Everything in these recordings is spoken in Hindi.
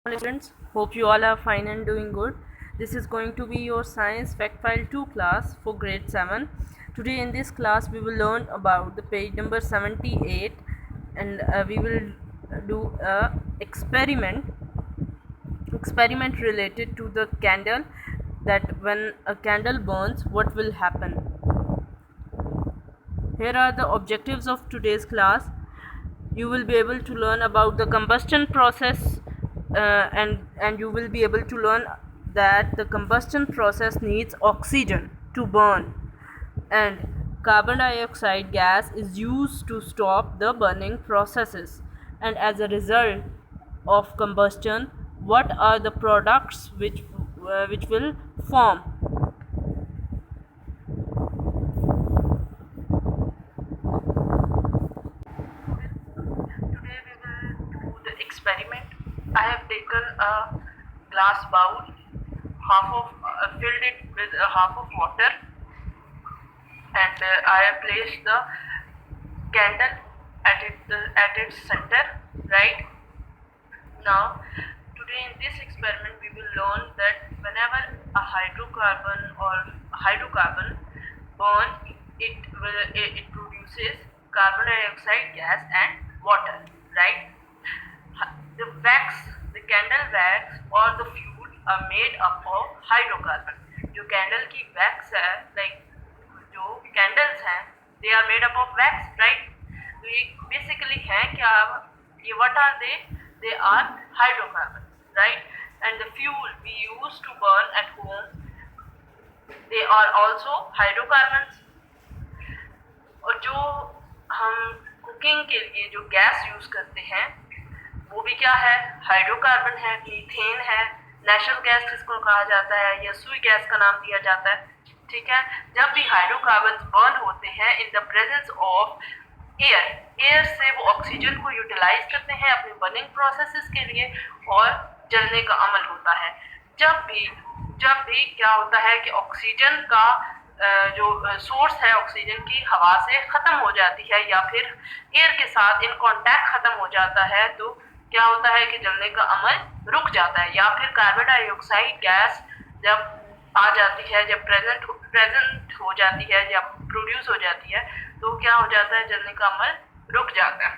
Hello students, hope you all are fine and doing good. This is going to be your science fact file 2 class for grade 7. Today in this class we will learn about the page number 78, and we will do a experiment related to the candle, that when a candle burns what will happen. Here are the objectives of today's class. You will be able to learn about the combustion process, and you will be able to learn that the combustion process needs oxygen to burn, and carbon dioxide gas is used to stop the burning processes. And as a result of combustion, what are the products which will form. Today we will do the experiment. I have taken a glass bowl, filled it with half of water, and I have placed the candle at its center. Right now, today in this experiment, we will learn that whenever a hydrocarbon burns, it produces carbon dioxide gas and water. Right? The candle wax or the fuel are made up of hydrocarbon. जो कैंडल की वैक्स है, जो कैंडल्स हैं, they are made up of wax, right? तो ये बेसिकली है क्या? ये what are they? They are hydrocarbons, right? And the fuel we use to burn at home, they are also hydrocarbons. और जो हम कुकिंग के लिए जो गैस यूज करते हैं वो भी क्या है? हाइड्रोकार्बन है, मीथेन है, नेचुरल गैस जिसको कहा जाता है, या सुई गैस का नाम दिया जाता है. ठीक है, जब भी हाइड्रोकार्बन बर्न होते हैं in the presence of air से वो ऑक्सीजन को यूटिलाइज करते हैं अपने बर्निंग प्रोसेसेस के लिए, और जलने का अमल होता है. जब भी क्या होता है कि ऑक्सीजन का जो सोर्स है ऑक्सीजन की हवा से ख़त्म हो जाती है, या फिर एयर के साथ इन कांटेक्ट ख़त्म हो जाता है, तो क्या होता है कि जलने का अमल रुक जाता है. या फिर कार्बन डाइऑक्साइड गैस जब आ जाती है, जब प्रेजेंट हो जाती है या प्रोड्यूस हो जाती है, तो क्या हो जाता है? जलने का अमल रुक जाता है.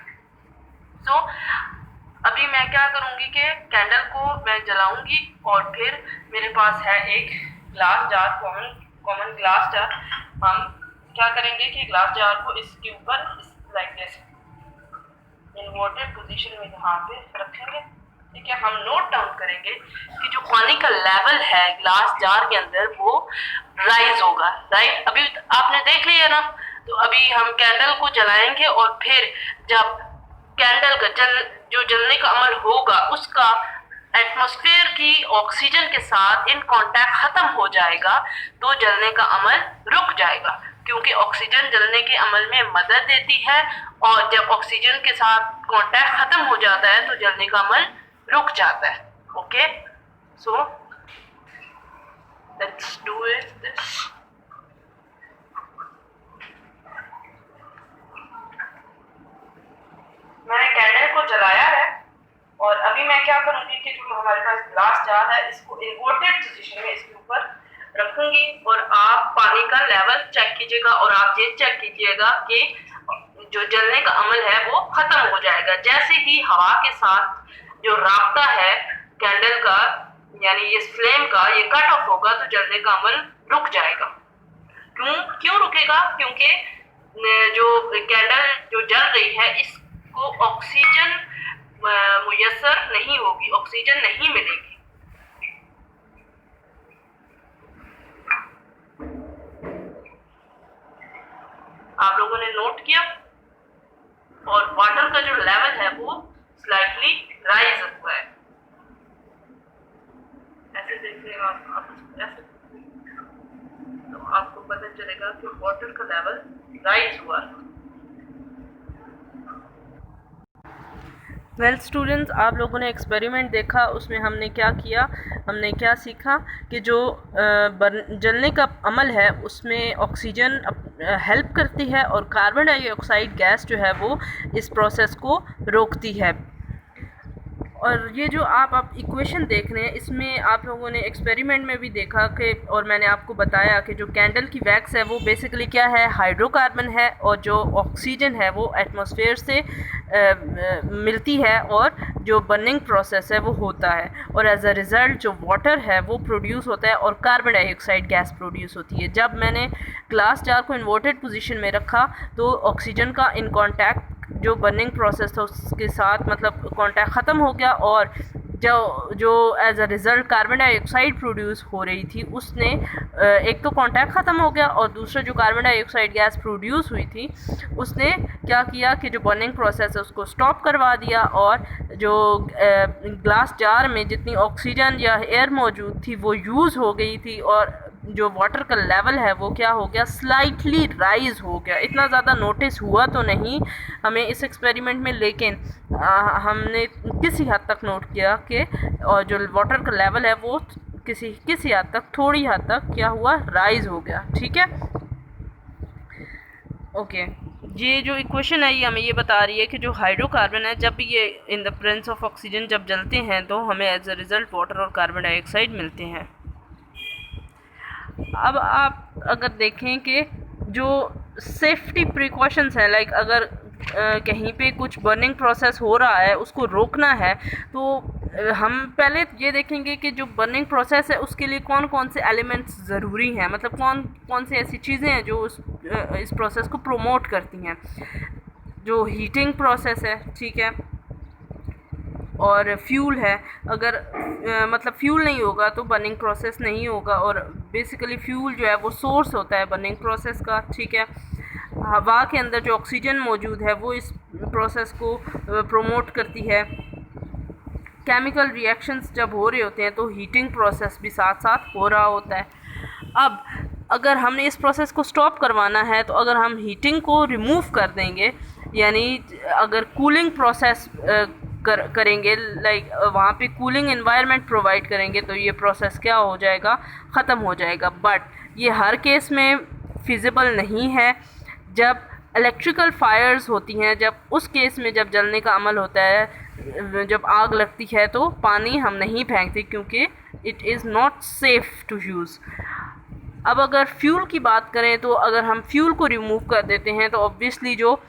सो अभी मैं क्या करूँगी कि कैंडल को मैं जलाऊंगी, और फिर मेरे पास है एक glass jar, common glass jar. हम क्या करेंगे कि ग्लास जार को इसके ऊपर लाइक दिस इन्वर्टेड पोजीशन में यहाँ पे रखेंगे. ठीक है, हम नोट डाउन करेंगे कि जो पानी का लेवल है ग्लास जार के अंदर वो राइज होगा. राइट, अभी आपने देख लिया ना. तो अभी हम कैंडल को जलाएंगे, और फिर जब कैंडल का जलने का अमल होगा उसका एटमॉस्फेयर की ऑक्सीजन के साथ इन कांटेक्ट खत्म हो जाएगा, तो जलने का अमल रुक जाएगा, क्योंकि ऑक्सीजन जलने के अमल में मदद देती है, और जब ऑक्सीजन के साथ कांटेक्ट खत्म हो जाता है तो जलने का अमल रुक जाता है. Okay, so let's do it this. मैंने कैंडल को जलाया है, और अभी मैं क्या करूंगी कि जो हमारे पास ग्लास जार है इसको इन्वर्टेड पोजीशन में इसके ऊपर रखूंगी, और आप पानी का लेवल चेक कीजिएगा, और आप ये चेक कीजिएगा कि जो जलने का अमल है वो खत्म हो जाएगा. जैसे ही हवा के साथ जो राब्ता है कैंडल का, यानी इस फ्लेम का, ये कट ऑफ होगा, तो जलने का अमल रुक जाएगा. क्यों रुकेगा? क्योंकि जो कैंडल जो जल रही है इसको ऑक्सीजन मुयस्सर नहीं होगी, ऑक्सीजन नहीं मिलेगी. आप लोगों ने नोट किया, और वाटर का जो लेवल है वो स्लाइटली राइज हुआ है. ऐसे देखिएगा आप ऐसे, तो आपको पता चलेगा कि वाटर का लेवल राइज हुआ है. वेल स्टूडेंट्स, आप लोगों ने एक्सपेरिमेंट देखा, उसमें हमने क्या सीखा कि जो जलने का अमल है उसमें ऑक्सीजन हेल्प करती है, और कार्बन डाइऑक्साइड गैस जो है वो इस प्रोसेस को रोकती है. और ये जो आप इक्वेशन देख रहे हैं, इसमें आप लोगों ने एक्सपेरिमेंट में भी देखा कि, और मैंने आपको बताया कि जो कैंडल की वैक्स है वो बेसिकली क्या है, हाइड्रोकार्बन है, और जो ऑक्सीजन है वो एटमॉस्फेयर से मिलती है, और जो बर्निंग प्रोसेस है वो होता है, और एज अ रिज़ल्ट जो वाटर है वो प्रोड्यूस होता है और कार्बन डाइऑक्साइड गैस प्रोड्यूस होती है। जब मैंने ग्लास जार को इन्वर्टेड पोजीशन में रखा तो ऑक्सीजन का इन कांटेक्ट जो बर्निंग प्रोसेस था उसके साथ मतलब कांटेक्ट ख़त्म हो गया, और जो as a result carbon dioxide produce हो रही थी उसने एक तो कांटेक्ट ख़त्म हो गया, और दूसरा जो कार्बन डाइऑक्साइड गैस प्रोड्यूस हुई थी उसने क्या किया कि जो बर्निंग प्रोसेस है उसको स्टॉप करवा दिया, और जो ग्लास जार में जितनी ऑक्सीजन या एयर मौजूद थी वो यूज़ हो गई थी, और जो वाटर का लेवल है वो क्या हो गया, स्लाइटली राइज हो गया। इतना ज़्यादा नोटिस हुआ तो नहीं हमें इस एक्सपेरिमेंट में, लेकिन हमने किसी हद तक नोट किया कि और जो वाटर का लेवल है वो किसी हद तक, थोड़ी हद तक क्या हुआ, राइज हो गया। ठीक है, ओके। ये जो इक्वेशन है ये हमें ये बता रही है कि जो हाइड्रोकार्बन है जब ये in the presence of oxygen जब जलते हैं तो हमें एज अ रिज़ल्ट वाटर और कार्बन डाइऑक्साइड मिलते हैं। अब आप अगर देखें कि जो सेफ्टी प्रिकॉशंस हैं, लाइक अगर कहीं पे कुछ बर्निंग प्रोसेस हो रहा है उसको रोकना है, तो हम पहले ये देखेंगे कि जो बर्निंग प्रोसेस है उसके लिए कौन कौन से एलिमेंट्स ज़रूरी हैं, मतलब कौन कौन सी ऐसी चीज़ें हैं जो इस प्रोसेस को प्रमोट करती हैं। जो हीटिंग प्रोसेस है, ठीक है, और फ्यूल है। अगर मतलब फ्यूल नहीं होगा तो बर्निंग प्रोसेस नहीं होगा, और बेसिकली फ्यूल जो है वो सोर्स होता है बर्निंग प्रोसेस का। ठीक है, हवा के अंदर जो ऑक्सीजन मौजूद है वो इस प्रोसेस को प्रमोट करती है। केमिकल रिएक्शंस जब हो रहे होते हैं तो हीटिंग प्रोसेस भी साथ साथ हो रहा होता है। अब अगर हमने इस प्रोसेस को स्टॉप करवाना है तो अगर हम हीटिंग को रिमूव कर देंगे, यानी अगर कूलिंग प्रोसेस करेंगे, लाइक वहाँ पे कूलिंग एनवायरनमेंट प्रोवाइड करेंगे, तो ये प्रोसेस क्या हो जाएगा, ख़त्म हो जाएगा। बट ये हर केस में फिजिबल नहीं है। जब इलेक्ट्रिकल फायर्स होती हैं, जब उस केस में जब जलने का अमल होता है, जब आग लगती है तो पानी हम नहीं फेंकते क्योंकि it is not safe to use. अब अगर फ्यूल की बात करें तो अगर हम फ्यूल को रिमूव कर देते हैं तो ऑब्वियसली जो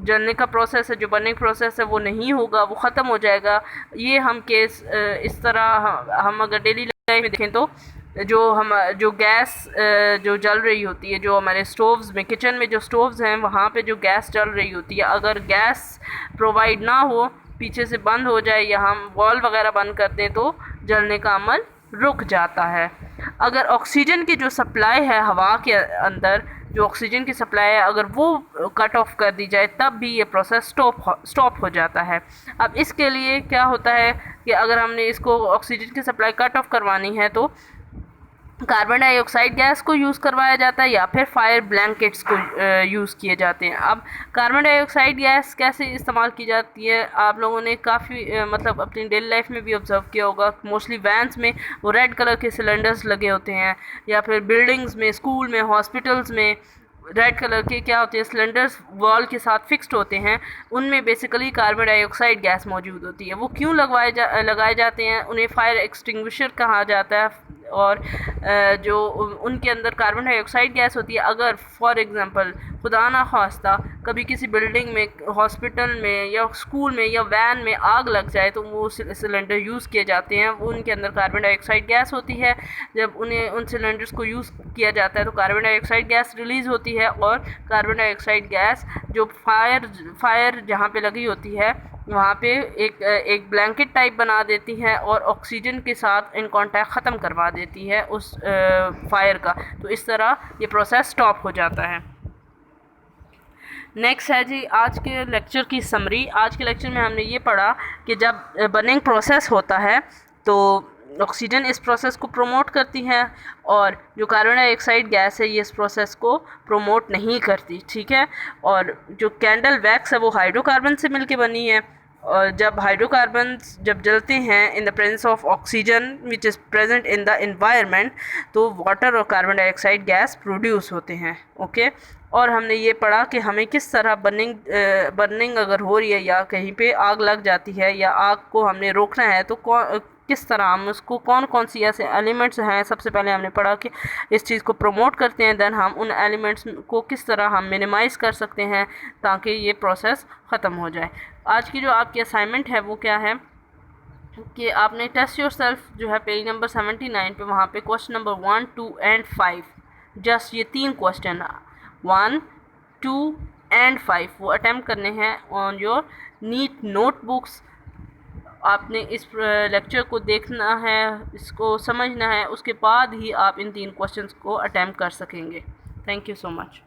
जलने का प्रोसेस है, जो बर्निंग प्रोसेस है वो नहीं होगा, वो ख़त्म हो जाएगा। ये हम केस इस तरह हम अगर डेली लाइफ में देखें तो जो गैस जो जल रही होती है, जो हमारे स्टोव्स में, किचन में जो स्टोव्स हैं वहाँ पे जो गैस जल रही होती है, अगर गैस प्रोवाइड ना हो, पीछे से बंद हो जाए या हम वॉल वगैरह बंद कर दें तो जलने का अमल रुक जाता है। अगर ऑक्सीजन की जो सप्लाई है हवा के अंदर, जो ऑक्सीजन की सप्लाई है, अगर वो कट ऑफ कर दी जाए तब भी ये प्रोसेस स्टॉप हो जाता है। अब इसके लिए क्या होता है कि अगर हमने इसको ऑक्सीजन की सप्लाई कट ऑफ करवानी है तो कार्बन डाइऑक्साइड गैस को यूज़ करवाया जाता है या फिर फायर ब्लैंकेट्स को यूज़ किए जाते हैं। अब कार्बन डाइऑक्साइड गैस कैसे इस्तेमाल की जाती है, आप लोगों ने काफ़ी मतलब अपनी डेली लाइफ में भी ऑब्जर्व किया होगा। मोस्टली वैन्स में वो रेड कलर के सिलेंडर्स लगे होते हैं, या फिर बिल्डिंग्स में, स्कूल में, हॉस्पिटल्स में रेड कलर के क्या होते हैं, सिलेंडर्स वॉल के साथ फिक्स्ड होते हैं। उनमें बेसिकली कार्बन डाइऑक्साइड गैस मौजूद होती है। वो क्यों लगाए जाते हैं, उन्हें फायर एक्सटिंग्विशर कहा जाता है। और जो उनके अंदर कार्बन डाइऑक्साइड गैस होती है, अगर फॉर एग्ज़ाम्पल खुदा ना खास्ता कभी किसी बिल्डिंग में, हॉस्पिटल में या स्कूल में या वैन में आग लग जाए तो वो सिलेंडर यूज़ किए जाते हैं, वो उनके अंदर कार्बन डाइऑक्साइड गैस होती है। जब उन सिलेंडर्स को यूज़ किया जाता है तो कार्बन डाइऑक्साइड गैस रिलीज़ होती है, और कार्बन डाइऑक्साइड गैस जो फायर जहाँ पे लगी होती है वहाँ पे एक ब्लैंकेट टाइप बना देती है और ऑक्सीजन के साथ इन कांटेक्ट ख़त्म करवा देती है उस फायर का। तो इस तरह ये प्रोसेस स्टॉप हो जाता है। नेक्स्ट है जी आज के लेक्चर की समरी। आज के लेक्चर में हमने ये पढ़ा कि जब बर्निंग प्रोसेस होता है तो ऑक्सीजन इस प्रोसेस को प्रमोट करती है, और जो कार्बन डाइऑक्साइड गैस है ये इस प्रोसेस को प्रमोट नहीं करती। ठीक है, और जो कैंडल वैक्स है वो हाइड्रोकार्बन से मिलके बनी है, और जब हाइड्रोकार्बन्स जब जलते हैं in the presence of oxygen which is present in the environment, तो वाटर और कार्बन डाइऑक्साइड गैस प्रोड्यूस होते हैं। ओके, और हमने ये पढ़ा कि हमें किस तरह बर्निंग अगर हो रही है या कहीं पे आग लग जाती है या आग को हमने रोकना है तो किस तरह हम उसको कौन कौन सी ऐसे एलिमेंट्स हैं। सबसे पहले हमने पढ़ा कि इस चीज़ को प्रमोट करते हैं, देन हम उन एलिमेंट्स को किस तरह हम मिनिमाइज़ कर सकते हैं ताकि ये प्रोसेस ख़त्म हो जाए। आज की जो आपकी असाइनमेंट है वो क्या है कि आपने टेस्ट योर सेल्फ जो है पेज नंबर 79 पे वहाँ पे क्वेश्चन नंबर 1, 2 एंड 5, जस्ट ये 3 क्वेश्चन 1, 2 एंड 5 वो अटैम्प्ट करने हैं ऑन योर नीट नोटबुक्स। आपने इस लेक्चर को देखना है, इसको समझना है, उसके बाद ही आप इन 3 क्वेश्चंस को अटैम्प्ट कर सकेंगे। Thank you so much.